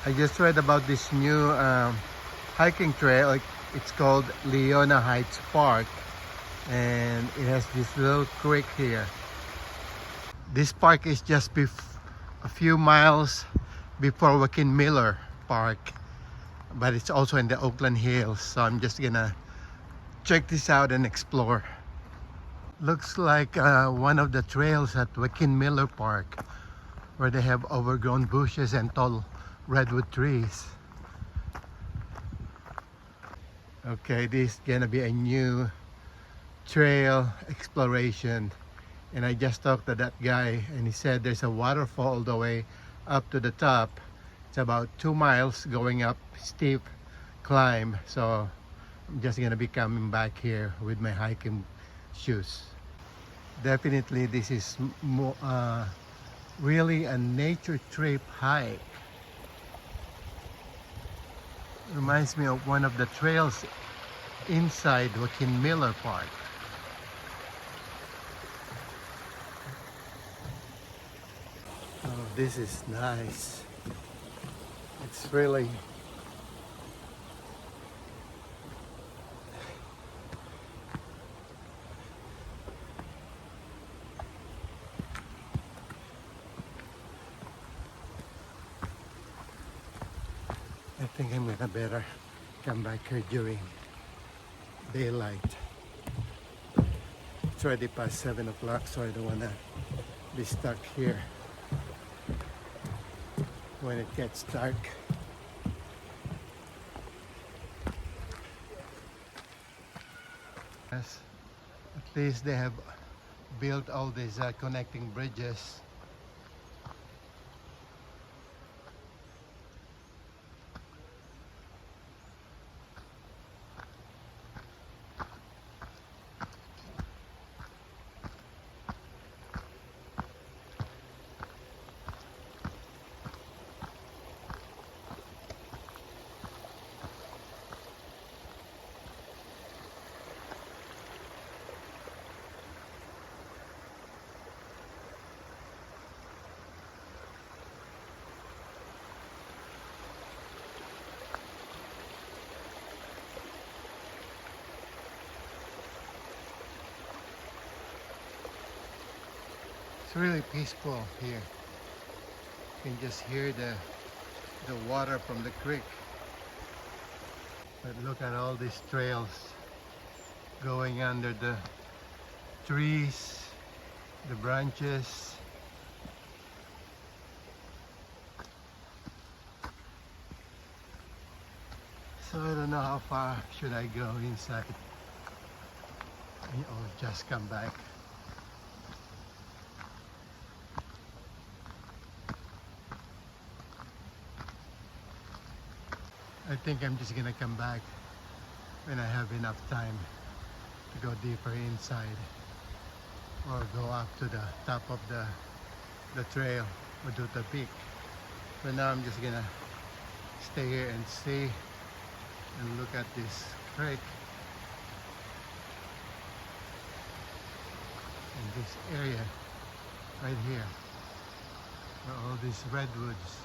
I just read about this new hiking trail. It's called Leona Heights Park, and it has this little creek here. This park is just a few miles before Joaquin Miller Park, but it's also in the Oakland Hills. So I'm just gonna check this out and explore. Looks like one of the trails at Joaquin Miller Park, where they have overgrown bushes and tall redwood trees. Okay, this is gonna be a new trail exploration, and I just talked to that guy and he said there's a waterfall all the way up to the top. It's about 2 miles going up steep climb, so I'm just gonna be coming back here with my hiking shoes. Definitely this is really a nature trip hike. Reminds me of one of the trails inside Joaquin Miller Park. Oh, this is nice. It's really I think I'm gonna better come back here during daylight. It's already past 7 o'clock, so I don't wanna be stuck here when it gets dark. Yes, at least they have built all these connecting bridges. It's really peaceful here. You can just hear the water from the creek. But look at all these trails going under the trees, the branches. So I don't know how far should I go inside. Or just come back. I think I'm just gonna come back when I have enough time to go deeper inside or go up to the top of the trail or do the peak. For now I'm just gonna stay here and see and look at this creek in this area right here where all these redwoods.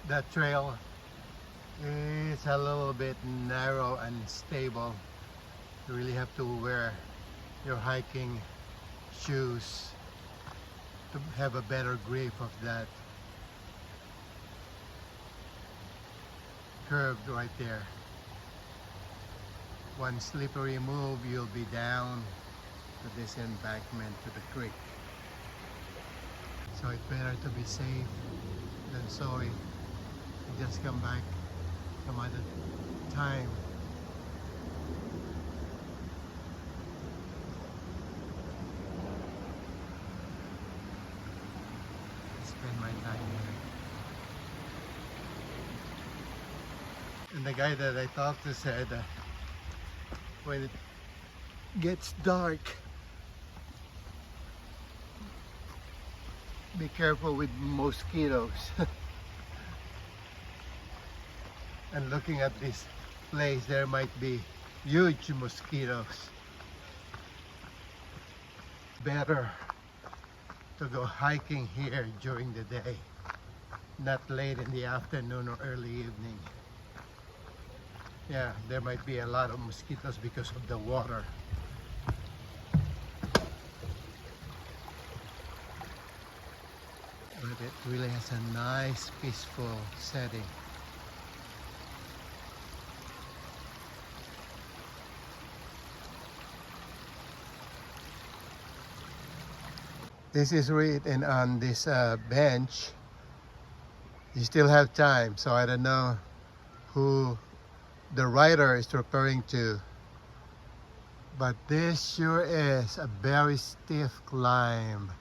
That trail is a little bit narrow and stable. You really have to wear your hiking shoes to have a better grip of that curve right there. One slippery move, you'll be down to this embankment to the creek. So it's better to be safe than sorry. Just come back some other time. Spend my time here. And the guy that I talked to said when it gets dark, be careful with mosquitoes. And looking at this place there might be huge mosquitoes. Better to go hiking here during the day, not late in the afternoon or early evening. Yeah, there might be a lot of mosquitoes because of the water. But it really has a nice peaceful setting. This is Reed, and on this bench you still have time, so I don't know who the writer is referring to, but this sure is a very stiff climb.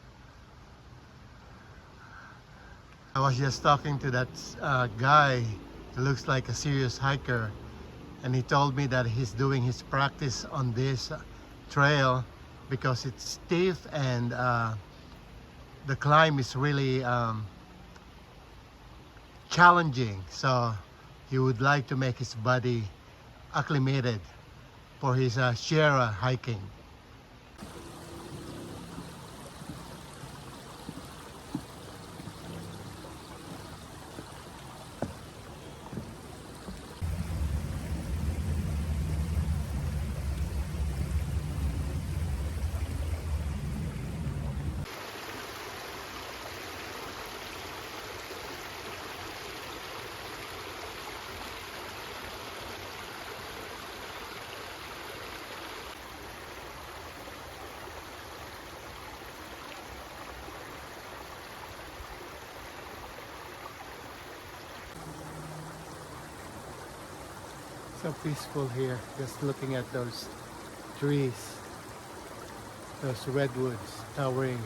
I was just talking to that guy who looks like a serious hiker, and he told me that he's doing his practice on this trail because it's stiff and the climb is really challenging, so he would like to make his body acclimated for his Sierra hiking. So peaceful here, just looking at those trees, those redwoods towering